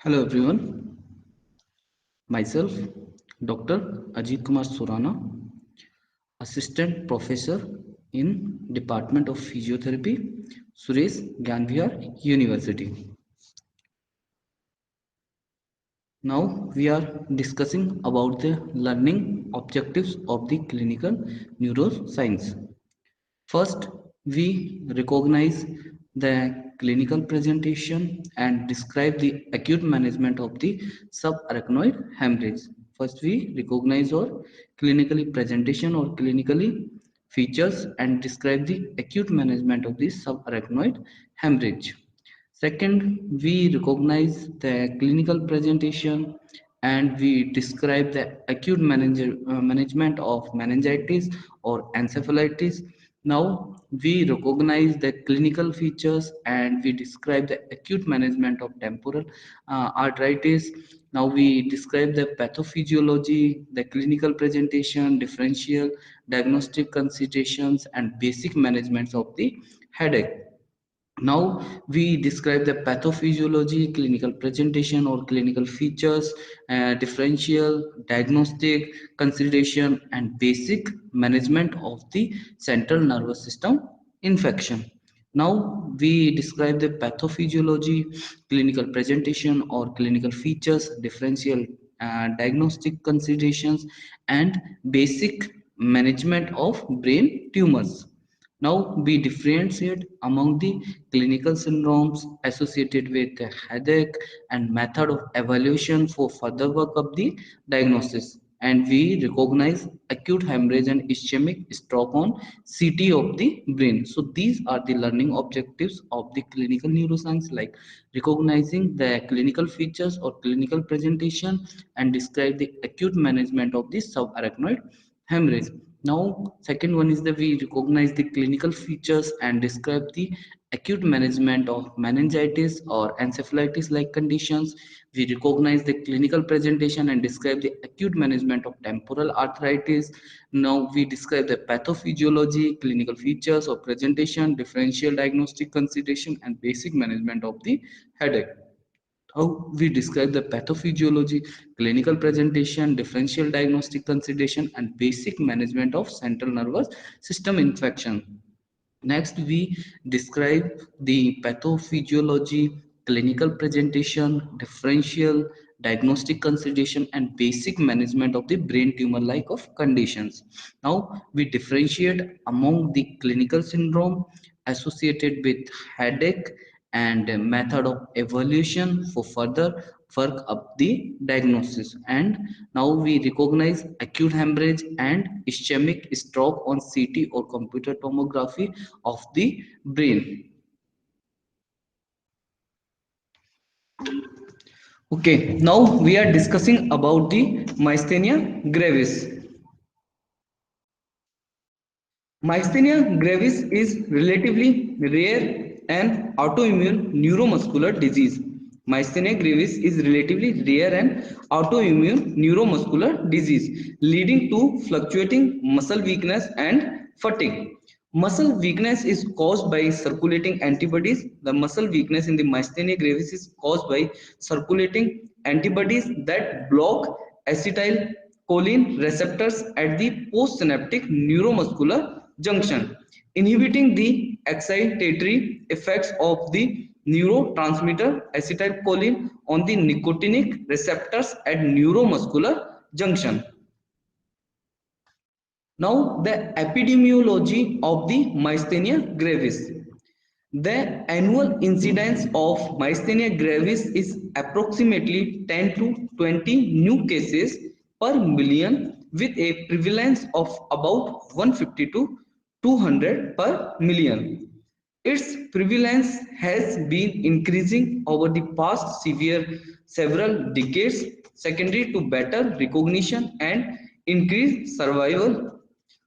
Hello everyone, myself Dr. Ajit Kumar Surana, Assistant Professor in Department of Physiotherapy, Suresh Gyanvihar University. Now we are discussing about the learning objectives of the clinical neuroscience. First, we recognize the clinical presentation and describe the acute management of the subarachnoid hemorrhage. First, we recognize our clinically presentation or clinically features and describe the acute management of the subarachnoid hemorrhage. Second, we recognize the clinical presentation and we describe the acute management of meningitis or encephalitis. Now, we recognize the clinical features and we describe the acute management of temporal arteritis. Now, we describe the pathophysiology, the clinical presentation, differential diagnostic considerations, and basic management of the headache. Now we describe the pathophysiology, clinical presentation or clinical features, differential, diagnostic consideration, and basic management of the central nervous system infection. Now we describe the pathophysiology, clinical presentation or clinical features, differential diagnostic considerations, and basic management of brain tumors. Now we differentiate among the clinical syndromes associated with a headache and method of evaluation for further work of the diagnosis. And we recognize acute hemorrhage and ischemic stroke on CT of the brain. So these are the learning objectives of the clinical neuroscience, like recognizing the clinical features or clinical presentation and describe the acute management of the subarachnoid hemorrhage. Now, second one is that we recognize the clinical features and describe the acute management of meningitis or encephalitis like conditions. We recognize the clinical presentation and describe the acute management of temporal arthritis. Now, we describe the pathophysiology, clinical features or presentation, differential diagnostic consideration, and basic management of the headache. How we describe the pathophysiology, clinical presentation, differential diagnostic consideration, and basic management of central nervous system infection. Next, we describe the pathophysiology, clinical presentation, differential diagnostic consideration, and basic management of the brain tumor like of conditions. Now, we differentiate among the clinical syndrome associated with headache and method of evaluation for further work up the diagnosis. And now we recognize acute hemorrhage and ischemic stroke on CT or computer tomography of the brain. Okay, now we are discussing about the myasthenia gravis. Myasthenia gravis is relatively rare and autoimmune neuromuscular disease. Myasthenia gravis is relatively rare and autoimmune neuromuscular disease leading to fluctuating muscle weakness and fatigue. Muscle weakness is caused by circulating antibodies. The muscle weakness in the myasthenia gravis is caused by circulating antibodies that block acetylcholine receptors at the postsynaptic neuromuscular junction, inhibiting the excitatory effects of the neurotransmitter acetylcholine on the nicotinic receptors at neuromuscular junction. Now, the epidemiology of the myasthenia gravis. The annual incidence of myasthenia gravis is approximately 10 to 20 new cases per million, with a prevalence of about 150 to 200 per million. Its prevalence has been increasing over the past several decades, secondary to better recognition and increased survival.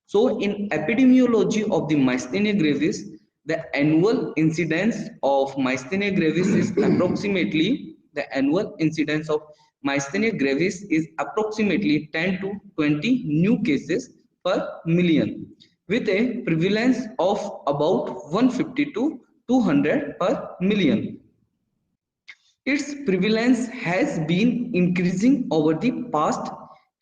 So, in epidemiology of the myasthenia gravis, the annual incidence of myasthenia gravis is approximately 10 to 20 new cases per million, with a prevalence of about 150 to 200 per million. Its prevalence has been increasing over the past.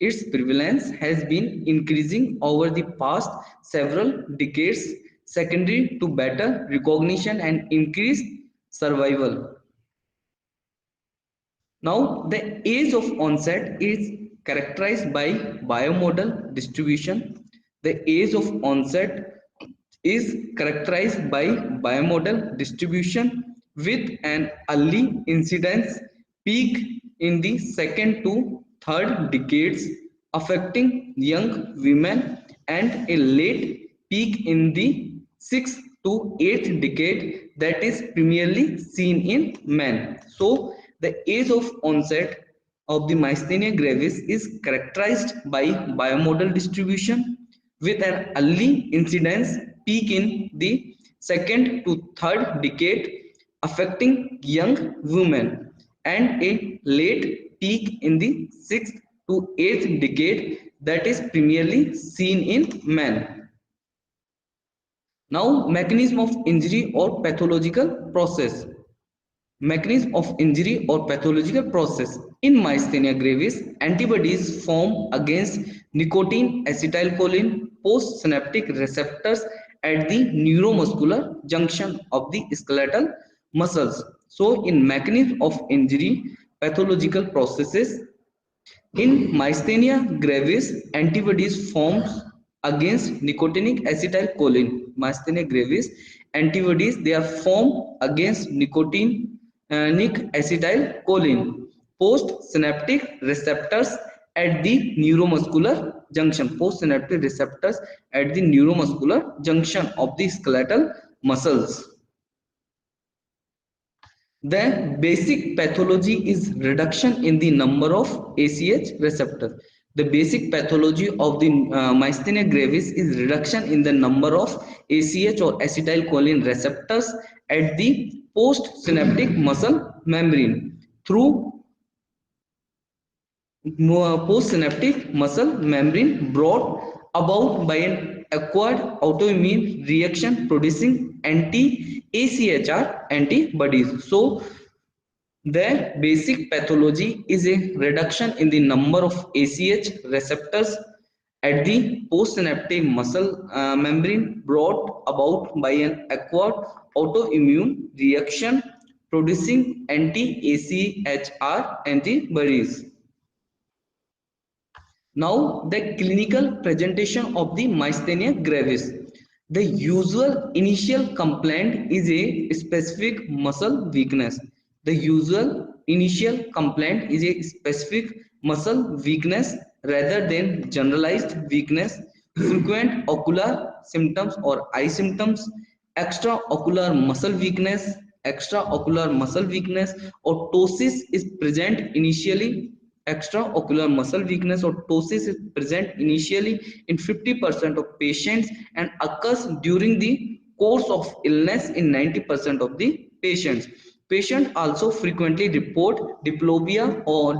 Its prevalence has been increasing over the past several decades, secondary to better recognition and increased survival. Now, the age of onset is characterized by bimodal distribution. The age of onset is characterized by bimodal distribution with an early incidence peak in the second to third decades affecting young women and a late peak in the sixth to eighth decade that is primarily seen in men. So the age of onset of the myasthenia gravis is characterized by bimodal distribution with an early incidence peak in the second to third decade affecting young women and a late peak in the sixth to eighth decade that is primarily seen in men. Now, mechanism of injury or pathological process. Mechanism of injury or pathological process. In myasthenia gravis, antibodies form against nicotine acetylcholine postsynaptic receptors at the neuromuscular junction of the skeletal muscles. So, in mechanism of injury, pathological processes, in myasthenia gravis, antibodies forms against nicotinic acetylcholine. Myasthenia gravis, antibodies they are formed against nicotinic acetylcholine postsynaptic receptors at the neuromuscular junction. Postsynaptic receptors at the neuromuscular junction of the skeletal muscles. The basic pathology is reduction in the number of ACH receptors. The basic pathology of the myasthenia gravis is reduction in the number of ACH or acetylcholine receptors at the postsynaptic muscle membrane through postsynaptic muscle membrane brought about by an acquired autoimmune reaction producing anti-AChR antibodies. So the basic pathology is a reduction in the number of ACH receptors at the postsynaptic muscle membrane brought about by an acquired autoimmune reaction producing anti-AChR antibodies. Now, the clinical presentation of the myasthenia gravis. The usual initial complaint is a specific muscle weakness. The usual initial complaint is a specific muscle weakness rather than generalized weakness. Frequent ocular symptoms or eye symptoms, extraocular muscle weakness, extraocular muscle weakness or ptosis is present initially. Extraocular muscle weakness or ptosis is present initially in 50% of patients and occurs during the course of illness in 90% of the patients. Patients also frequently report diplopia or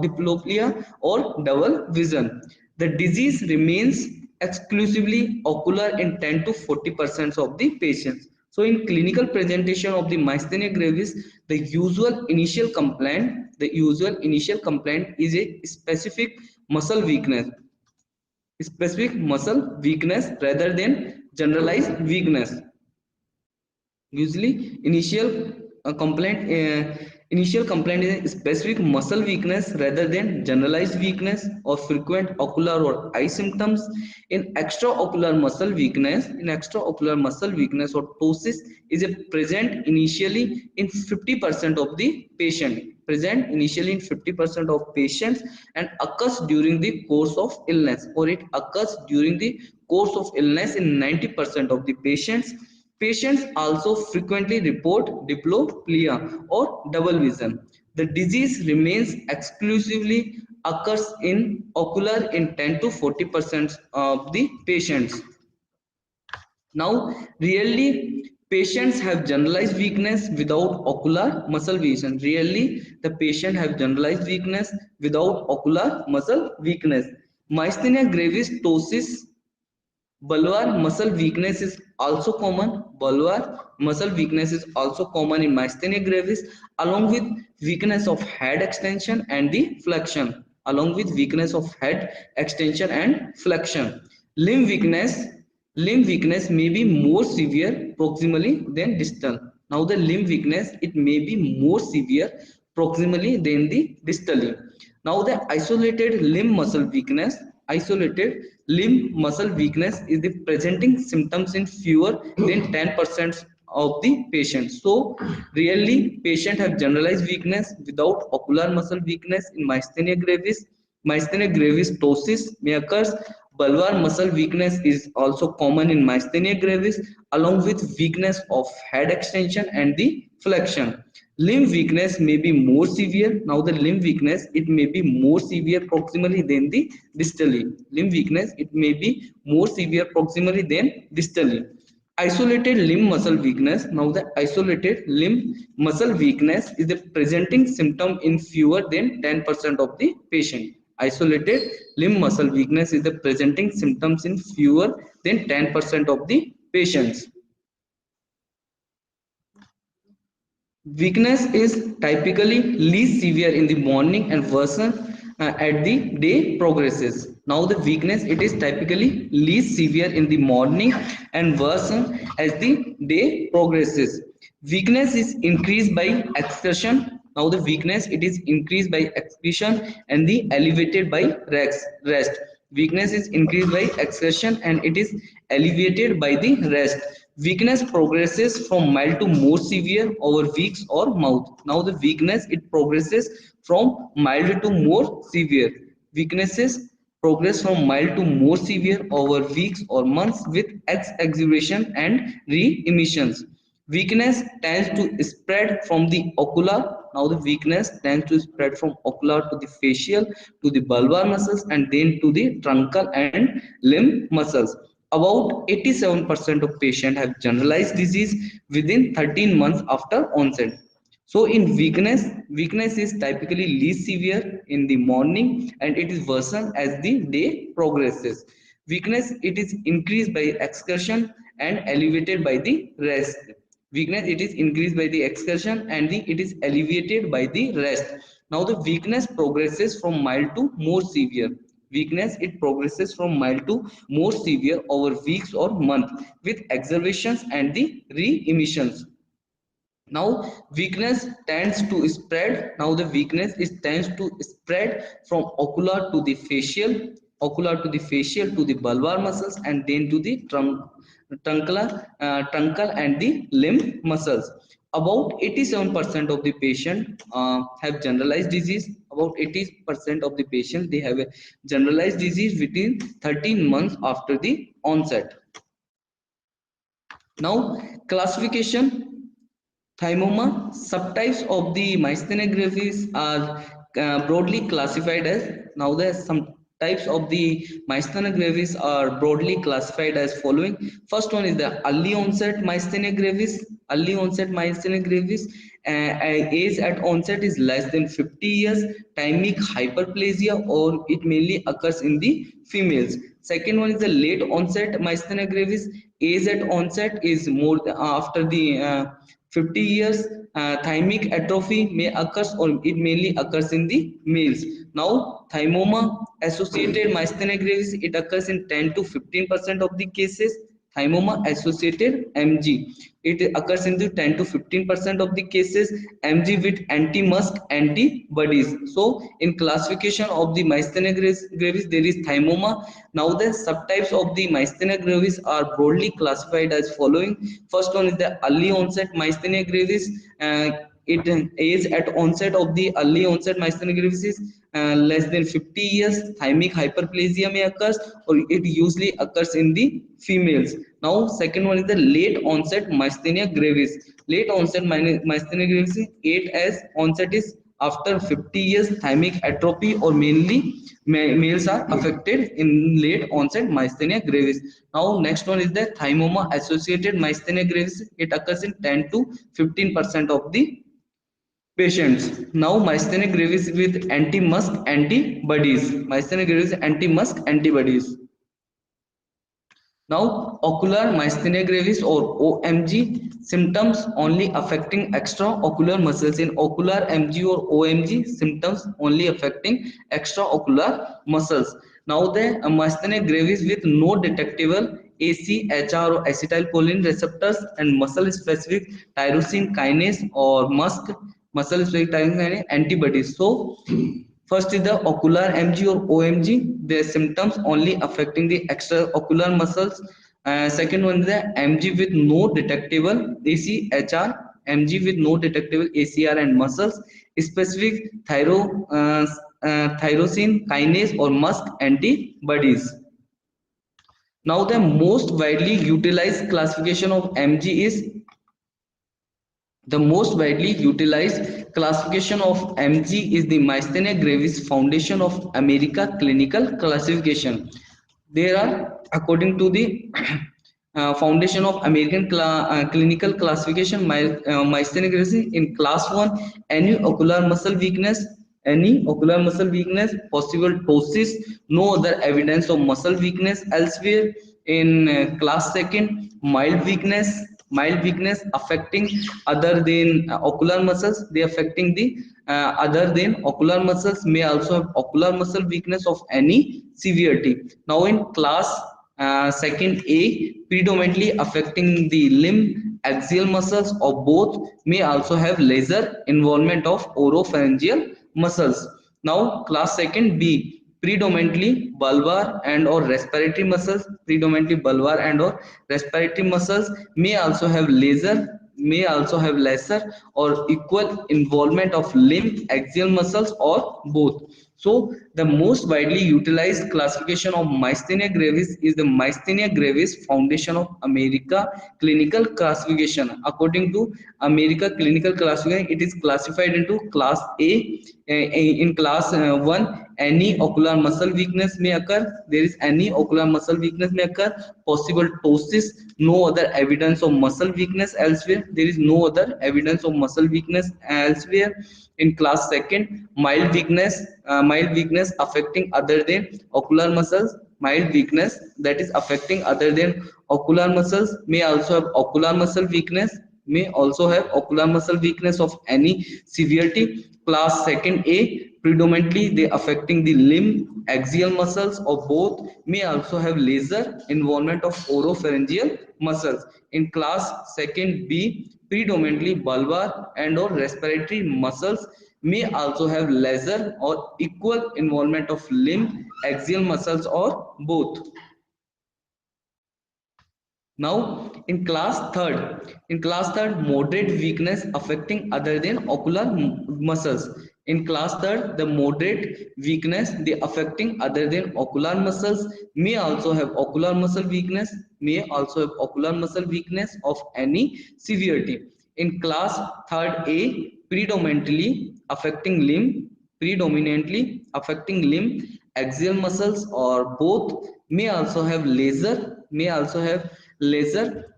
double vision. The disease remains exclusively ocular in 10 to 40% of the patients. So in clinical presentation of the myasthenia gravis, the usual initial complaint is a specific muscle weakness rather than generalized weakness. Usually initial complaint is a specific muscle weakness rather than generalized weakness or frequent ocular or eye symptoms. In extraocular muscle weakness or ptosis is a present initially in 50% of the patients and occurs during the course of illness, or it occurs during the course of illness in 90% of the patients. Patients also frequently report diplopia or double vision. The disease remains exclusively occurs in ocular in 10 to 40% of the patients. Now, really, patients have generalized weakness without ocular muscle weakness. Really, the patient have generalized weakness without ocular muscle weakness. Myasthenia gravis ptosis bulbar muscle weakness is also common. Bulbar muscle weakness is also common in myasthenia gravis, along with weakness of head extension and the flexion. Along with weakness of head extension and flexion. Limb weakness. Limb weakness may be more severe proximally than distal. Now the limb weakness, it may be more severe proximally than the distally. Now the isolated limb muscle weakness is the presenting symptoms in fewer than 10% of the patients. So really patient have generalized weakness without ocular muscle weakness in myasthenia gravis. Myasthenia gravis ptosis may occur. Bulbar muscle weakness is also common in myasthenia gravis, along with weakness of head extension and the flexion. Limb weakness may be more severe. Now the limb weakness, it may be more severe proximally than the distally. Limb weakness, it may be more severe proximally than distally. Isolated limb muscle weakness. Now the isolated limb muscle weakness is the presenting symptom in fewer than 10% of the patient. Isolated limb muscle weakness is the presenting symptoms in fewer than 10% of the patients. Weakness is typically least severe in the morning and worsen as the day progresses. Now the weakness, it is typically least severe in the morning and worsen as the day progresses. Weakness is increased by exertion. Now the weakness, it is increased by exertion and the elevated by rest. Weakness is increased by exertion and it is alleviated by the rest. Weakness progresses from mild to more severe over weeks or months. Now the weakness, it progresses from mild to more severe. Weaknesses progress from mild to more severe over weeks or months with exudation and re-emissions. Weakness tends to spread from the ocular. Now the weakness tends to spread from ocular to the facial, to the bulbar muscles, and then to the truncal and limb muscles. About 87% of patients have generalized disease within 13 months after onset. So in weakness is typically least severe in the morning and it is worsened as the day progresses. Weakness, it is increased by excursion and elevated by the rest. Weakness, it is increased by the excursion and it is alleviated by the rest. Now the weakness progresses from mild to more severe. Weakness, it progresses from mild to more severe over weeks or months with exacerbations and the re-emissions. Now weakness tends to spread. Now the weakness is tends to spread from ocular to the facial, to the bulbar muscles, and then to the truncal and the limb muscles. About 87% of the patient have generalized disease. About 80% of the patient, they have a generalized disease within 13 months after the onset. Now classification. Thymoma subtypes of the myasthenia gravis are broadly classified as. Now there are some types of the myasthenia gravis are broadly classified as following. First one is the early onset myasthenia gravis. Early onset myasthenia gravis, age at onset is less than 50 years. Thymic hyperplasia, or it mainly occurs in the females. Second one is the late onset myasthenia gravis. Age at onset is more after the 50 years. Thymic atrophy may occur, or it mainly occurs in the males. Now thymoma associated myasthenia gravis, it occurs in 10 to 15% of the cases. Thymoma associated MG, it occurs in the 10 to 15% of the cases. MG with anti-musk antibodies. So in classification of the myasthenia gravis, there is thymoma. Now the subtypes of the myasthenia gravis are broadly classified as following. First one is the early onset myasthenia gravis. It age at onset of the early onset myasthenia gravis is less than 50 years. Thymic hyperplasia may occur, or it usually occurs in the females. Now second one is the late onset myasthenia gravis. Late onset myasthenia gravis, it as onset is after 50 years. Thymic atrophy, or mainly males are affected in late onset myasthenia gravis. Now next one is the thymoma associated myasthenia gravis. It occurs in 10 to 15% of the patients. Now myasthenia gravis with anti-musk antibodies. Myasthenia gravis anti-musk antibodies. Now, ocular myasthenia gravis or OMG symptoms only affecting extraocular muscles. In ocular MG or OMG symptoms only affecting extraocular muscles. Now, the myasthenia gravis with no detectable AChR or acetylcholine receptors and muscle specific tyrosine kinase or MuSK muscle specific tyrosine kinase antibodies. So, first is the ocular MG or OMG. The symptoms only affecting the extraocular muscles. Second one is the MG with no detectable AChR, MG with no detectable ACR and muscles. Specific tyrosine kinase or MuSK antibodies. Now the most widely utilized classification of MG is the most widely utilized classification of MG is the Myasthenia Gravis Foundation of America Clinical Classification. There are, according to the Foundation of American Clinical Classification, Myasthenia Gravis in class 1, any ocular muscle weakness, possible ptosis, no other evidence of muscle weakness elsewhere. In class 2nd, mild weakness affecting other than ocular muscles, they affecting the other than ocular muscles, may also have ocular muscle weakness of any severity. Now in class second A, predominantly affecting the limb axial muscles or both, may also have laser involvement of oropharyngeal muscles. Now class second B, predominantly bulbar and or respiratory muscles, predominantly bulbar and or respiratory muscles, may also have lesser or equal involvement of limb axial muscles or both. So the most widely utilized classification of myasthenia gravis is the Myasthenia Gravis Foundation of America Clinical Classification. According to America Clinical Classification, it is classified into class A. In class 1, any ocular muscle weakness may occur. There is any ocular muscle weakness may occur. Possible ptosis, no other evidence of muscle weakness elsewhere. There is no other evidence of muscle weakness elsewhere. In class 2nd, mild weakness affecting other than ocular muscles, mild weakness that is affecting other than ocular muscles, may also have ocular muscle weakness, may also have ocular muscle weakness of any severity. Class 2nd A, predominantly they affecting the limb axial muscles or both, may also have laser involvement of oropharyngeal muscles. In class 2nd B, predominantly bulbar and or respiratory muscles, may also have laser or equal involvement of limb axial muscles or both. Now in class third, moderate weakness affecting other than ocular muscles. In class third, the moderate weakness they affecting other than ocular muscles, may also have ocular muscle weakness, may also have ocular muscle weakness of any severity. In class third A, predominantly affecting limb axial muscles or both, may also have laser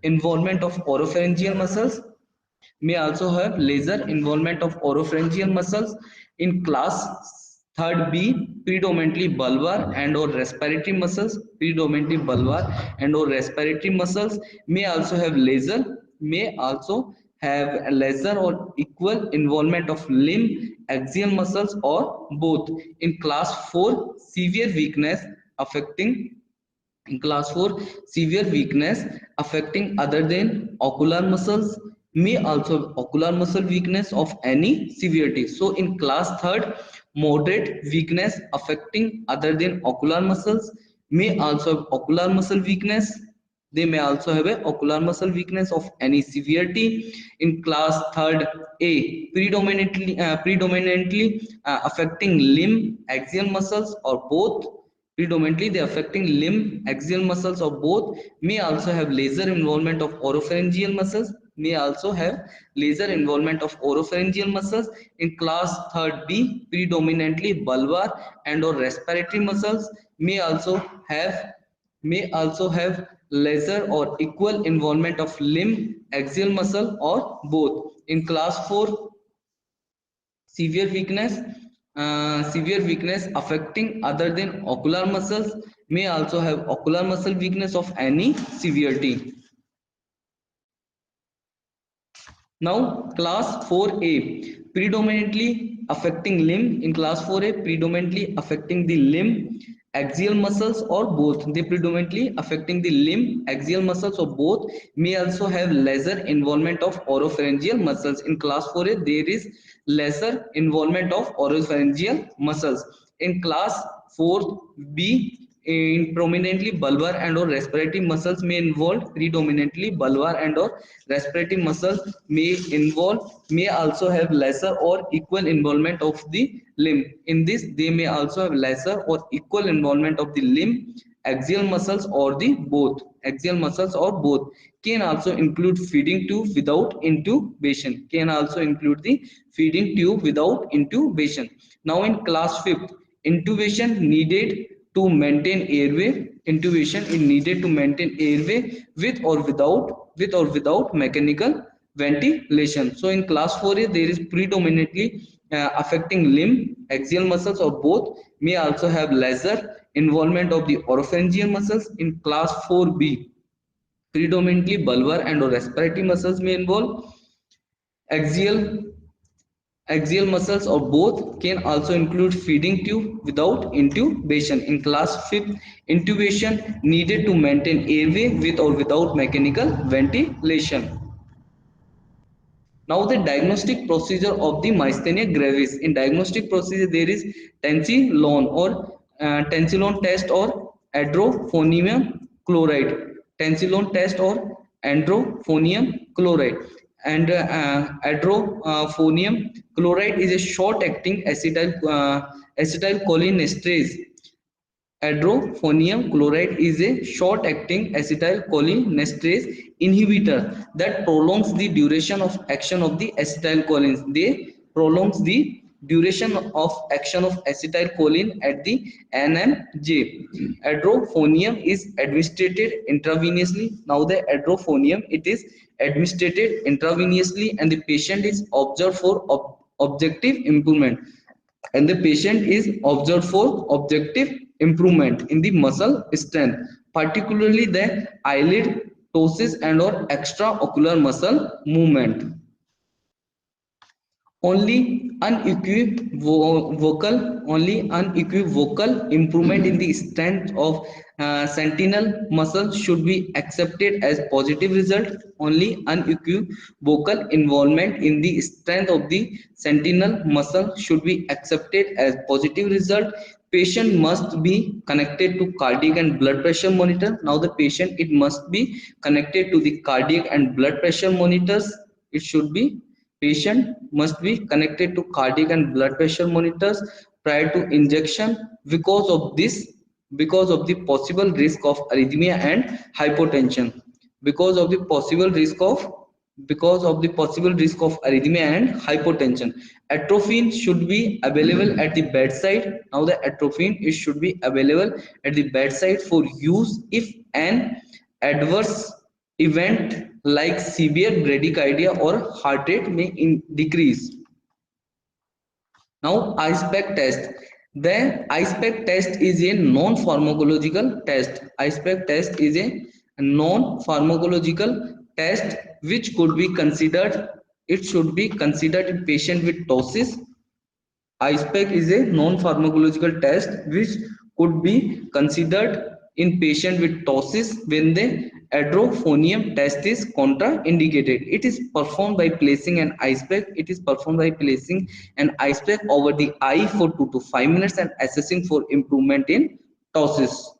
involvement of oropharyngeal muscles, may also have laser involvement of oropharyngeal muscles. In class third B, predominantly bulbar and or respiratory muscles, may also have laser or equal involvement of limb axial muscles or both. In class 4, affecting in class 4, severe weakness affecting other than ocular muscles, may also have ocular muscle weakness of any severity. So in class 3rd, moderate weakness affecting other than ocular muscles, may also have ocular muscle weakness. They may also have a ocular muscle weakness of any severity. In class 3rd A, predominantly affecting limb axial muscles or both, predominantly they affecting limb axial muscles or both, may also have laser involvement of oropharyngeal muscles, In class 3rd B, predominantly bulbar and or respiratory muscles, may also have laser or equal involvement of limb axial muscle or both. In class 4, severe weakness severe weakness affecting other than ocular muscles, may also have ocular muscle weakness of any severity. Now, class 4A, predominantly affecting limb. In class 4A, predominantly affecting the limb, axial muscles or both. They predominantly affecting the limb, axial muscles or both. May also have lesser involvement of oropharyngeal muscles. In class 4A, there is lesser involvement of oropharyngeal muscles. In class 4B, in prominently bulbar and or respiratory muscles may involve. Predominantly bulbar and or respiratory muscles may also have lesser or equal involvement of the limb. In this, they may also have lesser or equal involvement of the limb, axial muscles or the both. Axial muscles or both. Can also include feeding tube without intubation. Can also include the feeding tube without intubation. Now in class 5th, intubation needed to maintain airway. Intubation is needed to maintain airway with or without mechanical ventilation. So in class 4A, there is predominantly affecting limb, axial muscles or both. May also have lesser involvement of the oropharyngeal muscles. In class 4B, predominantly bulbar and or respiratory muscles may involve. Axial axial muscles or both. Can also include feeding tube without intubation. In class 5th, intubation needed to maintain airway with or without mechanical ventilation. Now the diagnostic procedure of the myasthenia gravis. In diagnostic procedure, there is tensilon or tensilon test or adrophonium chloride. Tensilon test or androphonium chloride. And adrophonium chloride is a short-acting acetylcholinesterase. Adrophonium chloride is a short-acting acetylcholinesterase inhibitor that prolongs the duration of action of the acetylcholines. They prolongs the duration of action of acetylcholine at the NMJ. Adrophonium is administered intravenously. Now the adrophonium, it is administered intravenously and the patient is observed for objective improvement. And the patient is observed for objective improvement in the muscle strength, particularly the eyelid ptosis and or extraocular muscle movement. Only unequivocal improvement in the strength of sentinel muscle should be accepted as positive result. Only unequivocal involvement in the strength of the sentinel muscle should be accepted as positive result. Patient must be connected to cardiac and blood pressure monitor. Now the patient, it must be connected to the cardiac and blood pressure monitors. It should be Patient must be connected to cardiac and blood pressure monitors prior to injection. Because of the possible risk of arrhythmia and hypotension. Because of the possible risk of arrhythmia and hypotension. Atropine should be available at the bedside. Now the atropine, it should be available at the bedside for use if an adverse event like severe bradycardia or heart rate may decrease. Now, ICE-PAC test. The ICE-PAC test is a non-pharmacological test. ICE-PAC test is a non-pharmacological test which could be considered. It should be considered in patient with ptosis. ICE-PAC is a non-pharmacological test which could be considered in patient with ptosis when the adrophonium test is contraindicated. It is performed by placing an ICE-PAC. It is performed by placing an ICE-PAC over the eye for 2 to 5 minutes and assessing for improvement in ptosis.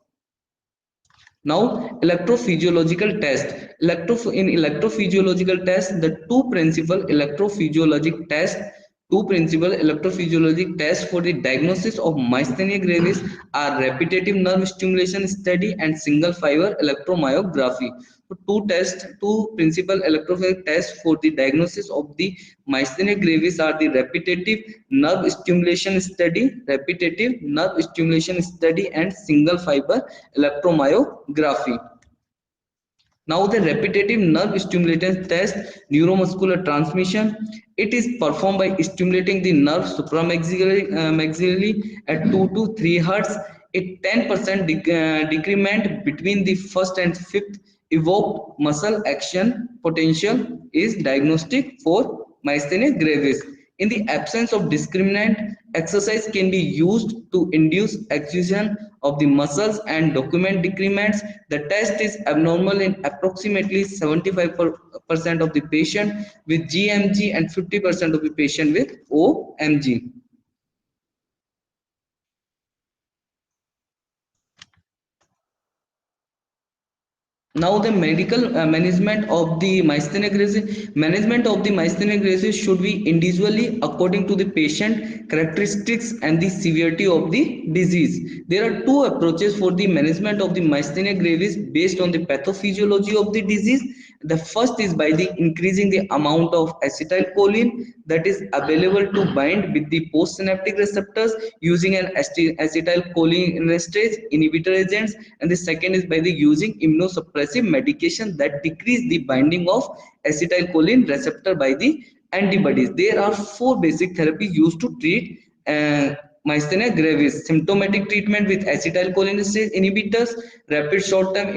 Now, electrophysiological test. In electrophysiological test, the two principal electrophysiologic tests for the diagnosis of myasthenia gravis are repetitive nerve stimulation study and single fiber electromyography. So two principal electrophysiologic tests for the diagnosis of the myasthenia gravis are the repetitive nerve stimulation study and single fiber electromyography. Now the repetitive nerve stimulation test neuromuscular transmission. It is performed by stimulating the nerve supramaxillary at 2 to 3 hertz. A 10% decrement between the first and fifth evoked muscle action potential is diagnostic for myasthenia gravis. In the absence of discriminant, exercise can be used to induce excision of the muscles and document decrements. The test is abnormal in approximately 75% of the patient with GMG and 50% of the patient with OMG. Now the medical management of the myasthenia gravis. Management of the myasthenia gravis should be individually according to the patient characteristics and the severity of the disease. There are two approaches for the management of the myasthenia gravis based on the pathophysiology of the disease. The first is by the increasing the amount of acetylcholine that is available to bind with the postsynaptic receptors using an acetylcholinesterase inhibitor agents, and the second is by the using immunosuppressive medication that decrease the binding of acetylcholine receptor by the antibodies. There are four basic therapies used to treat myasthenia gravis: symptomatic treatment with acetylcholinesterase inhibitors, rapid short-term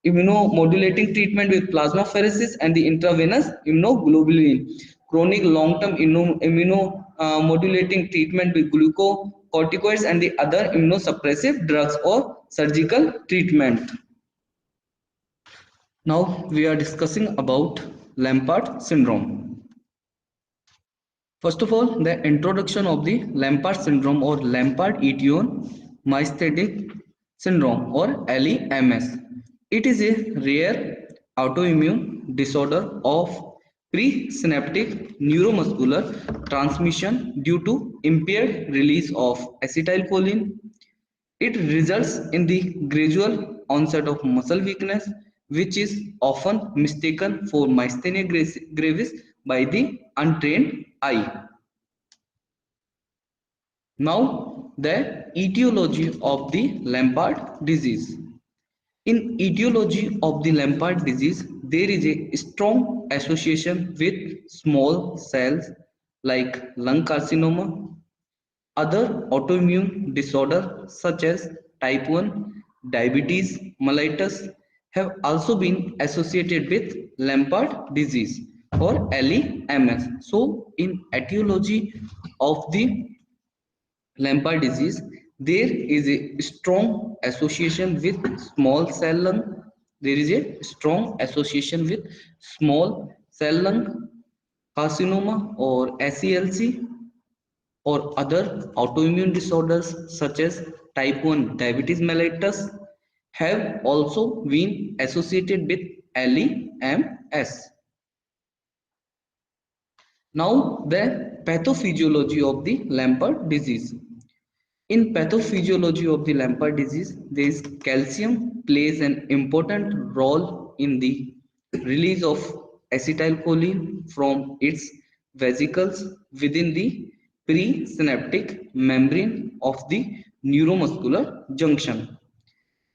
immunomodulating treatment with plasmapheresis, and the intravenous immunoglobulin. Chronic long-term immunomodulating treatment with glucocorticoids and the other immunosuppressive drugs or surgical treatment. Now we are discussing about Lampard syndrome. First of all, the introduction of the Lampard syndrome or Lampard-Eaton myasthenic syndrome or LEMS. It is a rare autoimmune disorder of presynaptic neuromuscular transmission due to impaired release of acetylcholine. It results in the gradual onset of muscle weakness, which is often mistaken for myasthenia gravis by the untrained eye. Now, the etiology of the Lampard disease. In etiology of the Lampard disease, there is a strong association with small cells like lung carcinoma. Other autoimmune disorders such as type 1 diabetes mellitus have also been associated with Lampard disease or LEMS. So, in etiology of the Lampard disease, there is a strong association with small cell lung. There is a strong association with small cell lung carcinoma or SCLC, or other autoimmune disorders such as type 1 diabetes mellitus have also been associated with LEMS. Now the pathophysiology of the Lampard disease. In pathophysiology of the Lampard disease, there is calcium plays an important role in the release of acetylcholine from its vesicles within the presynaptic membrane of the neuromuscular junction.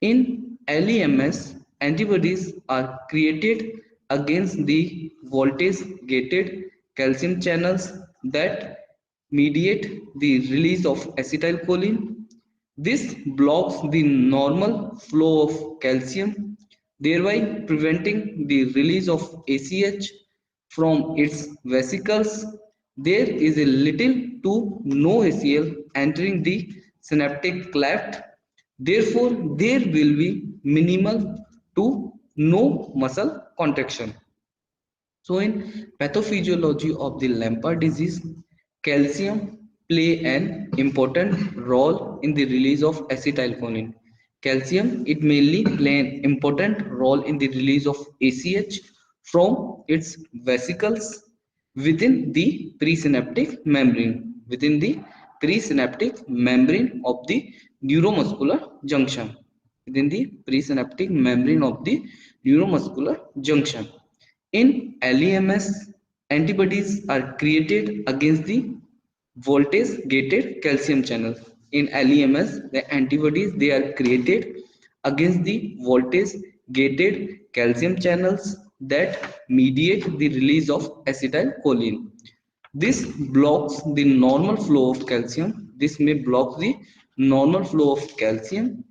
In LEMS, antibodies are created against the voltage-gated calcium channels that mediate the release of acetylcholine. This blocks the normal flow of calcium, thereby preventing the release of ACH from its vesicles. There is a little to no ACL entering the synaptic cleft. Therefore, there will be minimal to no muscle contraction. So, in pathophysiology of the Lampard disease, calcium play an important role in the release of acetylcholine. Calcium, it mainly play an important role in the release of ACH from its vesicles within the presynaptic membrane, within the presynaptic membrane of the neuromuscular junction, within the presynaptic membrane of the neuromuscular junction. In LEMS, antibodies are created against the voltage-gated calcium channels. In LEMS, the antibodies they are created against the voltage gated calcium channels that mediate the release of acetylcholine. This blocks the normal flow of calcium. This may block the normal flow of calcium,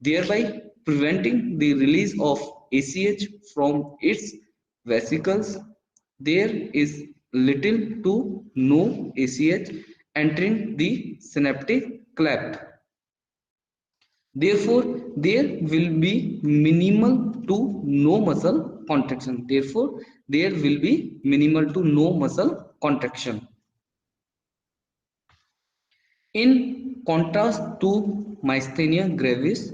thereby preventing the release of ACH from its vesicles. There is little to no ACH entering the synaptic cleft. Therefore, there will be minimal to no muscle contraction. Therefore, there will be minimal to no muscle contraction. In contrast to myasthenia gravis,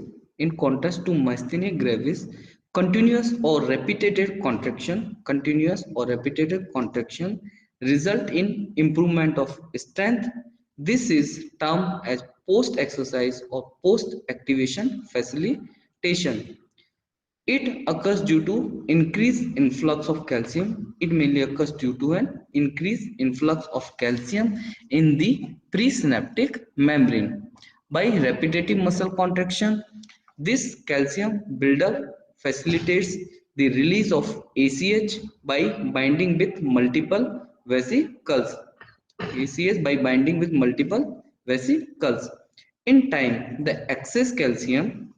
continuous or repeated contraction result in improvement of strength. This is termed as post-exercise or post-activation facilitation. It occurs due to increased influx of calcium. It mainly occurs due to an increased influx of calcium in the presynaptic membrane. By repetitive muscle contraction, this calcium buildup facilitates the release of ACH by binding with multiple vesicles. ACH by binding with multiple vesicles. In time, the excess calcium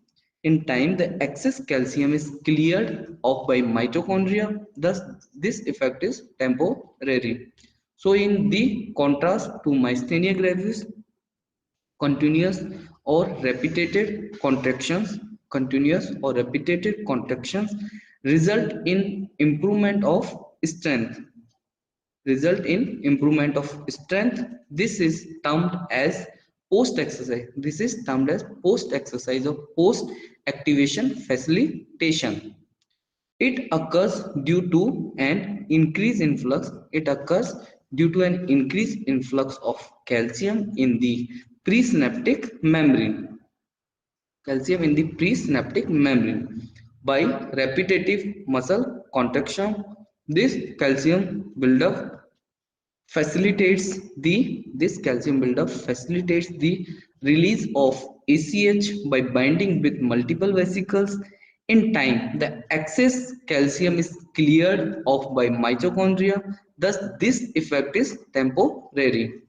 is cleared off by mitochondria. Thus, this effect is temporary. So, in the contrast to myasthenia gravis, continuous or repeated contractions result in improvement of strength This is termed as post exercise or post activation facilitation. It occurs due to an increased influx of calcium in the presynaptic membrane by repetitive muscle contraction. This calcium buildup facilitates the release of ACH by binding with multiple vesicles. In time, the excess calcium is cleared off by mitochondria. Thus, this effect is temporary.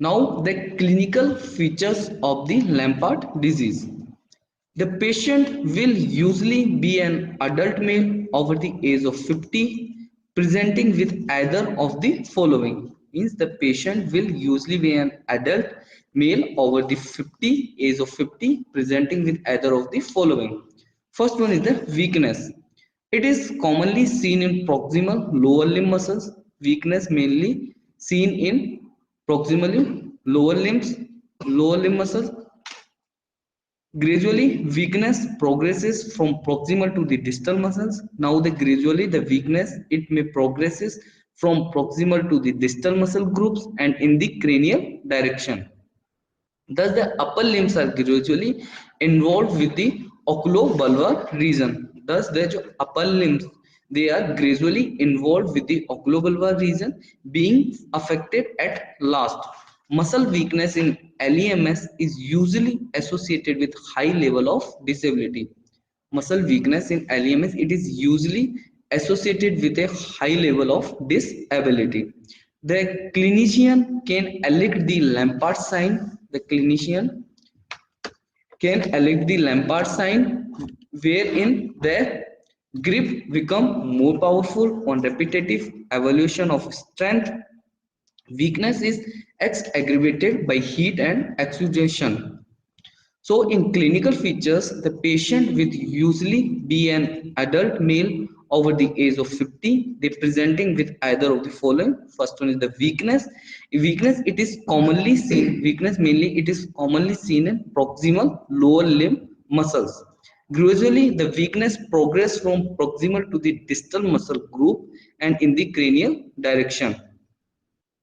Now, the clinical features of the Lampard disease. The patient will usually be an adult male over the age of 50 presenting with either of the following. Means the patient will usually be an adult male over the age of 50 presenting with either of the following. First one is the weakness. It is commonly seen in proximal lower limb muscles. Weakness mainly seen in proximally lower limb muscles. Gradually, weakness progresses from proximal to the distal muscles. Now, the weakness it may progresses from proximal to the distal muscle groups and in the cranial direction. Thus, the upper limbs are gradually involved with the oculobulbar region. Thus, the upper limbs they are gradually involved with the oculobulbar region being affected at last. Muscle weakness in LEMS is usually associated with high level of disability. Muscle weakness in LEMS it is usually associated with a high level of disability. The clinician can elect the Lampard sign. The clinician can elect the Lampard sign wherein the grip become more powerful on repetitive evolution of strength. Weakness is aggravated by heat and exhaustion. So in clinical features, the patient will usually be an adult male over the age of 50. They presenting with either of the following. First one is the weakness. Weakness mainly it is commonly seen in proximal lower limb muscles. Gradually, the weakness progress from proximal to the distal muscle group and in the cranial direction.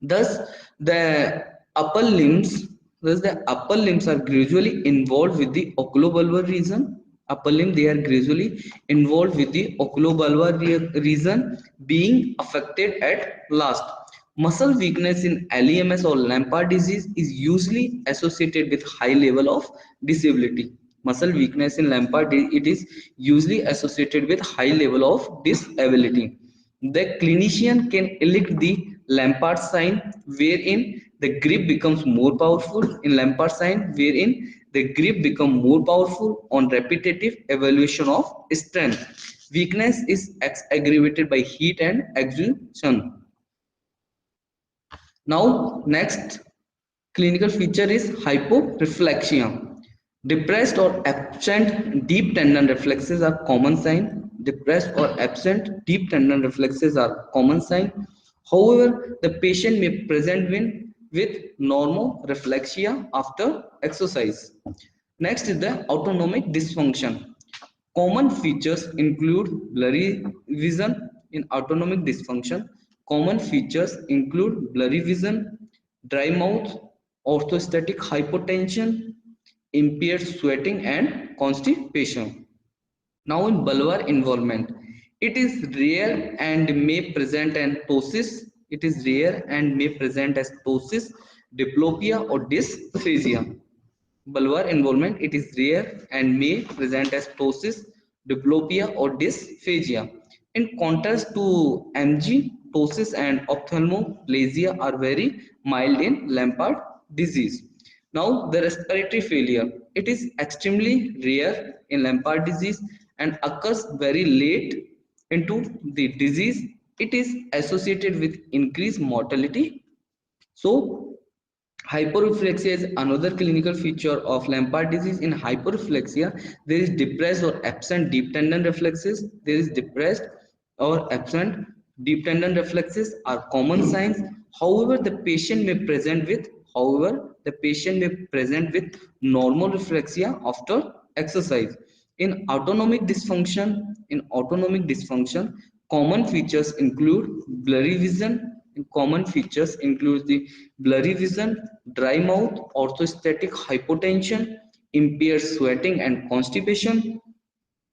Thus, the upper limbs, the upper limbs are gradually involved with the oculobulbar region. Upper limb, they are gradually involved with the oculobulbar region being affected at last. Muscle weakness in LEMS or Lampard disease is usually associated with high level of disability. muscle weakness in Lampard, it is usually associated with high level of disability. The clinician can elect the Lampard sign, wherein the grip becomes more powerful. In Lampard sign, wherein the grip become more powerful on repetitive evaluation of strength. Weakness is aggravated by heat and exhaustion. Now, next clinical feature is hyporeflexia. Depressed or absent deep tendon reflexes are common sign. Depressed or absent deep tendon reflexes are common sign. However, the patient may present with normoreflexia after exercise. Next is the autonomic dysfunction. Common features include blurry vision in autonomic dysfunction. Common features include blurry vision, dry mouth, orthostatic hypotension, impaired sweating, and constipation. Now, in bulbar involvement, it is rare and may present as ptosis. It is rare and may present as ptosis, diplopia, or dysphagia. Bulbar involvement, it is rare and may present as ptosis, diplopia, or dysphagia. In contrast to MG, ptosis and ophthalmoplasia are very mild in Lampard disease. Now, the respiratory failure, it is extremely rare in Lampard disease and occurs very late into the disease. It is associated with increased mortality. So, hyporeflexia is another clinical feature of Lampard disease. In hyporeflexia, there is depressed or absent deep tendon reflexes. There is depressed or absent deep tendon reflexes are common signs. However, the patient may present with normal reflexia after exercise. In autonomic dysfunction, common features include blurry vision. Common features include the blurry vision, dry mouth, orthostatic hypotension, impaired sweating, and constipation.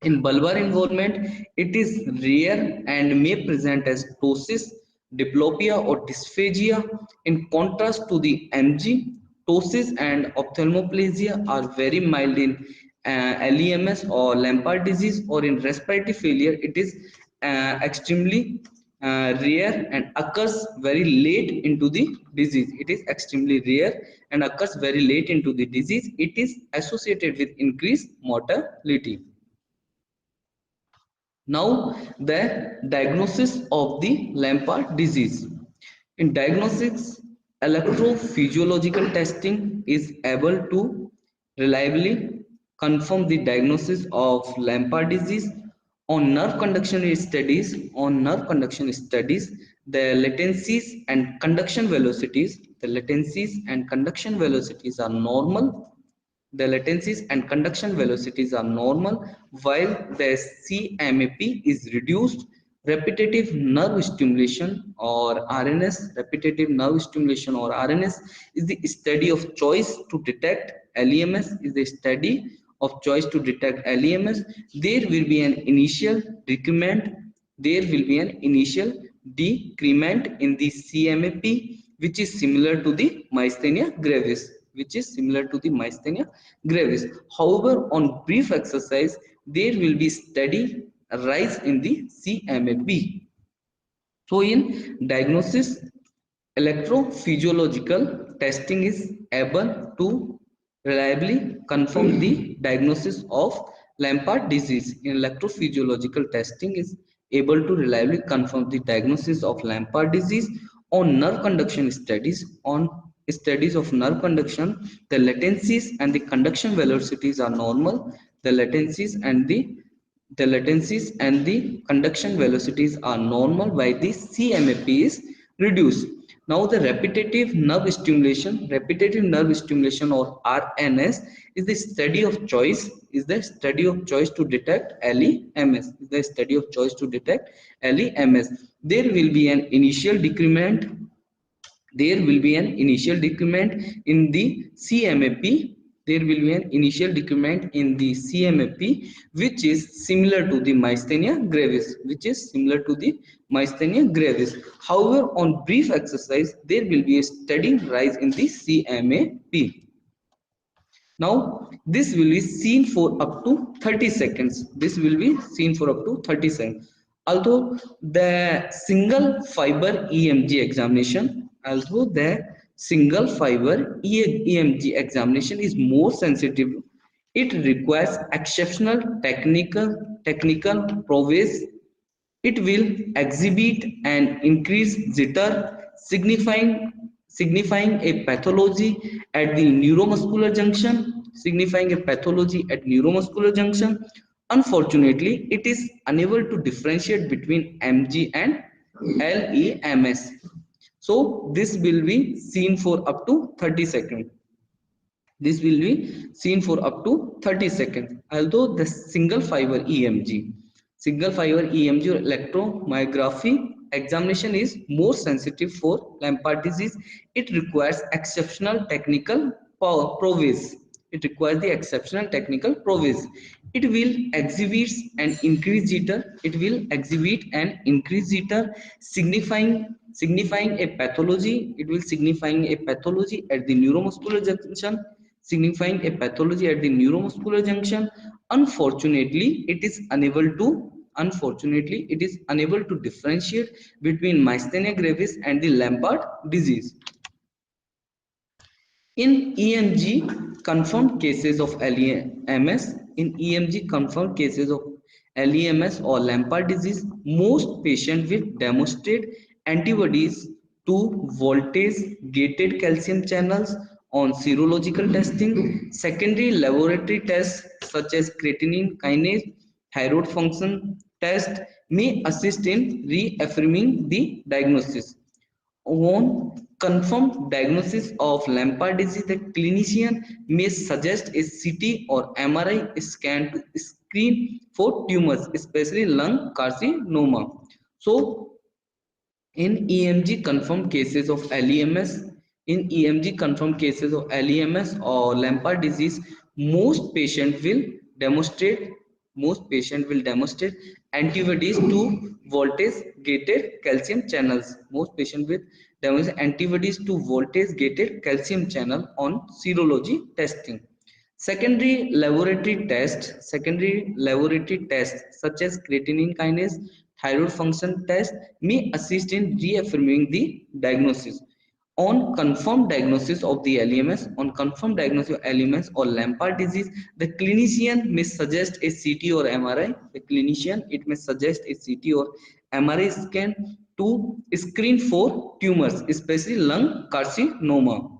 In bulbar involvement, it is rare and may present as ptosis, diplopia, or dysphagia. In contrast to the MG, ptosis and ophthalmoplasia are very mild in LEMS or Lampard disease, or in respiratory failure, it is extremely rare and occurs very late into the disease. It is extremely rare and occurs very late into the disease. It is associated with increased mortality. Now, the diagnosis of the Lampard disease. In diagnostics, electrophysiological testing is able to reliably confirm the diagnosis of Lampard disease. On nerve conduction studies, the latencies and conduction velocities are normal. The latencies and conduction velocities are normal while the CMAP is reduced. Repetitive nerve stimulation or RNS is the study of choice to detect LEMS. There will be an initial decrement. In the CMAP, which is similar to the myasthenia gravis. However, on brief exercise, there will be steady rise in the CMAP. So, in diagnosis, electrophysiological testing is able to reliably confirm the diagnosis of Lampard disease. In electrophysiological testing is able to reliably confirm the diagnosis of Lampard disease. On studies of nerve conduction, the latencies and the conduction velocities are normal. The latencies and the conduction velocities are normal while the CMAP is reduced. Now, the repetitive nerve stimulation or RNS is the study of choice to detect LEMS. There will be an initial decrement in the CMAP. Which is similar to the myasthenia gravis. However, on brief exercise, there will be a steady rise in the CMAP. Now this will be seen for up to 30 seconds. This will be seen for up to 30 seconds. Although the single fiber EMG examination is more sensitive, it requires exceptional technical prowess. It will exhibit an increased jitter, signifying a pathology at the neuromuscular junction. Unfortunately, it is unable to differentiate between MG and LEMS. So this will be seen for up to 30 seconds. This will be seen for up to 30 seconds. Although the single fiber EMG or electromyography examination is more sensitive for Lampard disease, it requires exceptional technical prowess. It requires the exceptional technical prowess. It will exhibit an increased jitter. It will exhibit an increased jitter, signifying a pathology. It will signifying a pathology at the neuromuscular junction signifying a pathology at the neuromuscular junction. Unfortunately, it is unable to differentiate between myasthenia gravis and the Lampard disease. In EMG confirmed cases of LEMS, or Lampard disease, most patients will demonstrate antibodies to voltage gated calcium channels on serological testing. Secondary laboratory tests such as creatinine kinase, thyroid function test may assist in reaffirming the diagnosis. On confirmed diagnosis of Lampard disease, the clinician may suggest a CT or MRI scan to screen for tumors, especially lung carcinoma. So, in EMG confirmed cases of LEMS, or Lampard disease, most patient will demonstrate antibodies to voltage gated calcium channels. Most patient will demonstrate antibodies to voltage gated calcium channel on serology testing. Secondary laboratory tests such as creatinine kinase, thyroid function test may assist in reaffirming the diagnosis. On confirmed diagnosis of LMS or Lampard disease, the clinician may suggest a CT or MRI. It may suggest a CT or MRI scan to screen for tumors, especially lung carcinoma.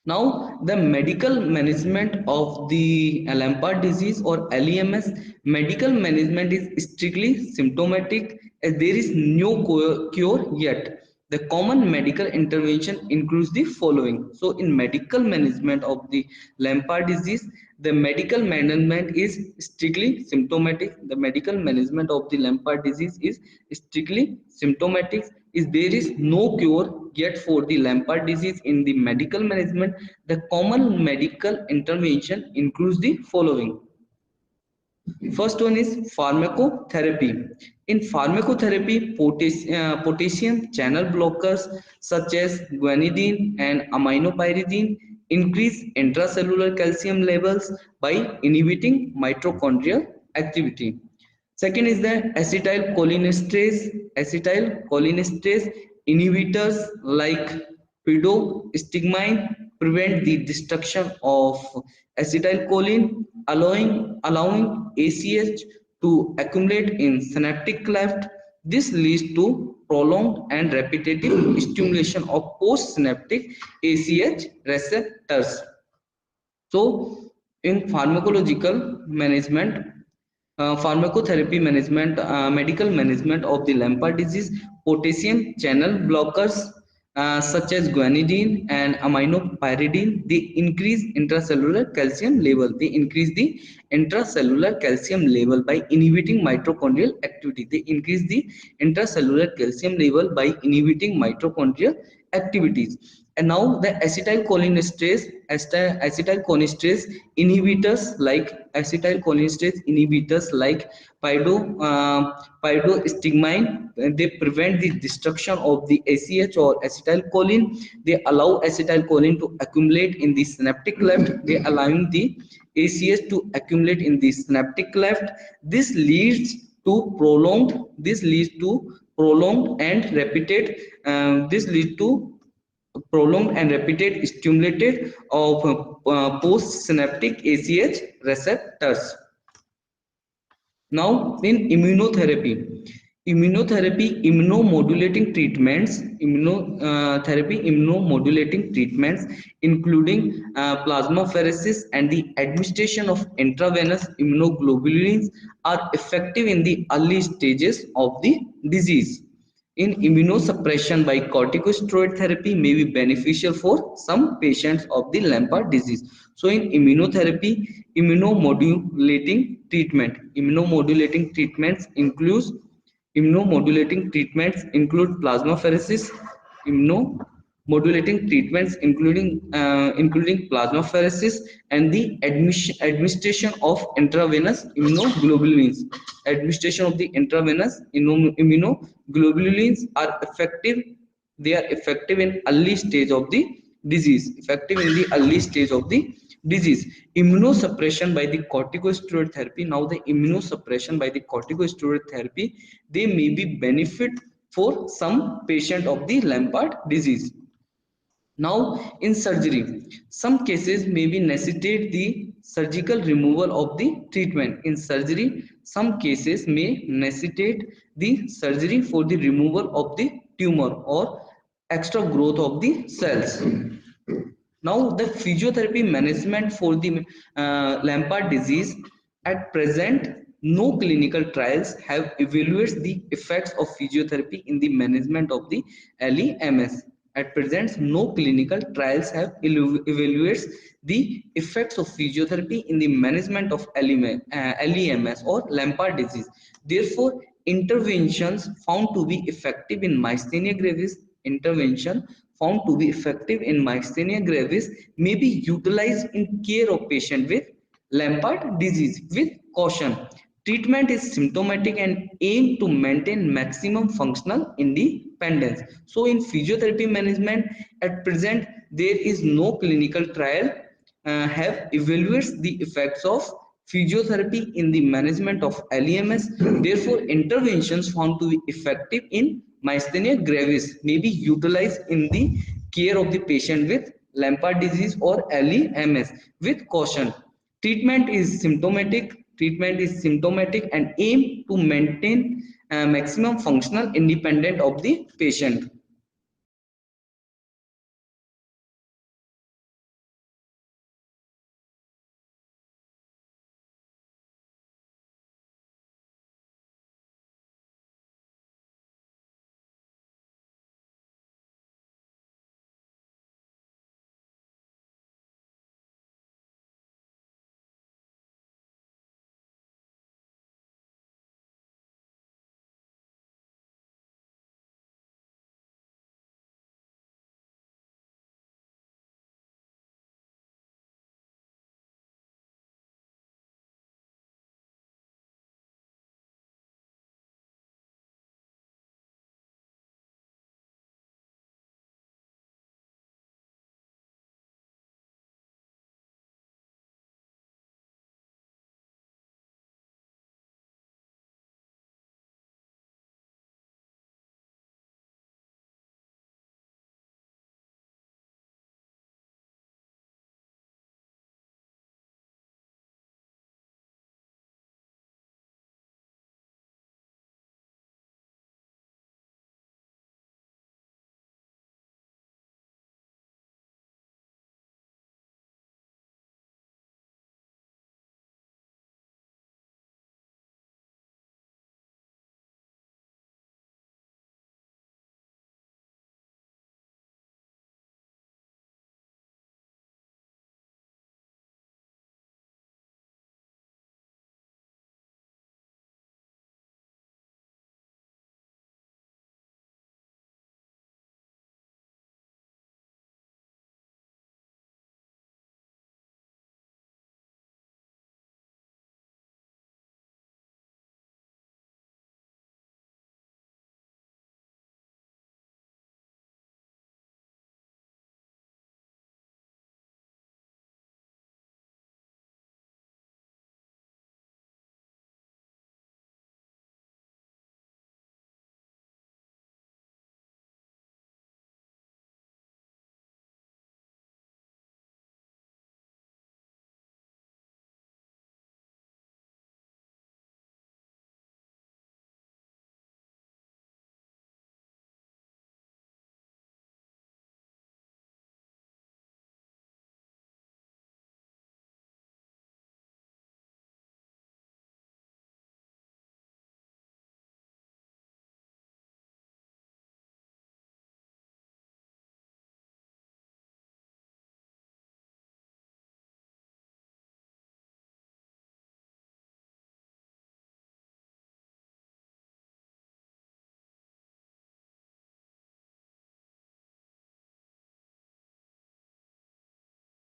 Now, the medical management of the Lampard disease or LEMS, medical management is strictly symptomatic as there is no cure yet. The common medical intervention includes the following. So, in medical management of the Lampard disease, the medical management is strictly symptomatic. The medical management of the Lampard disease is strictly symptomatic. Is there is no cure yet for the Lampard disease. In the medical management, the common medical intervention includes the following. First one is pharmacotherapy. In pharmacotherapy, potassium channel blockers such as guanidine and aminopyridine increase intracellular calcium levels by inhibiting mitochondrial activity. Second is the acetylcholinesterase inhibitors like pidostigmine prevent the destruction of acetylcholine, allowing ACH to accumulate in synaptic cleft. This leads to prolonged and repetitive stimulation of postsynaptic ACH receptors. So, in pharmacotherapy management, medical management of the Lampard disease, potassium channel blockers such as guanidine and aminopyridine, they increase intracellular calcium level. They increase the intracellular calcium level by inhibiting mitochondrial activity. They increase the intracellular calcium level by inhibiting mitochondrial activities. And now the acetylcholinesterase inhibitors like pidostigmine, they prevent the destruction of the ACH or acetylcholine. They allow acetylcholine to accumulate in the synaptic cleft. They allowing the ACH to accumulate in the synaptic cleft. This leads to prolonged and repeated this lead to prolonged and repeated stimulated of post-synaptic ACH receptors. Now, in immunomodulating treatments, including plasmapheresis and the administration of intravenous immunoglobulins, are effective in the early stages of the disease. In immunosuppression by corticosteroid therapy may be beneficial for some patients of the Lambert disease. So in immunomodulating treatments include plasmapheresis. Immunomodulating treatments including plasmapheresis and the administration of intravenous immunoglobulins. Administration of the intravenous immunoglobulins are effective. They are effective in early stage of the disease. Immunosuppression by the corticosteroid therapy. Now the immunosuppression by the corticosteroid therapy, they may be benefit for some patient of the Lambert disease. Now, in surgery, some cases may be necessitate the surgical removal of the treatment. In surgery, some cases may necessitate the surgery for the removal of the tumor or extra growth of the cells. Now, the physiotherapy management for the Lambert disease, at present, no clinical trials have evaluated the effects of physiotherapy in the management of the LEMS. At present, no clinical trials have evaluated the effects of physiotherapy in the management of LEMS or Lambert disease. Therefore, interventions found to be effective in myasthenia gravis may be utilized in care of patient with Lambert disease with caution. Treatment is symptomatic and aim to maintain maximum functional independence. So in physiotherapy management, at present, there is no clinical trial have evaluates the effects of physiotherapy in the management of LEMS. Therefore, interventions found to be effective in myasthenia gravis may be utilized in the care of the patient with Lambert disease or LEMS with caution. Treatment is symptomatic and aim to maintain maximum functional independence of the patient.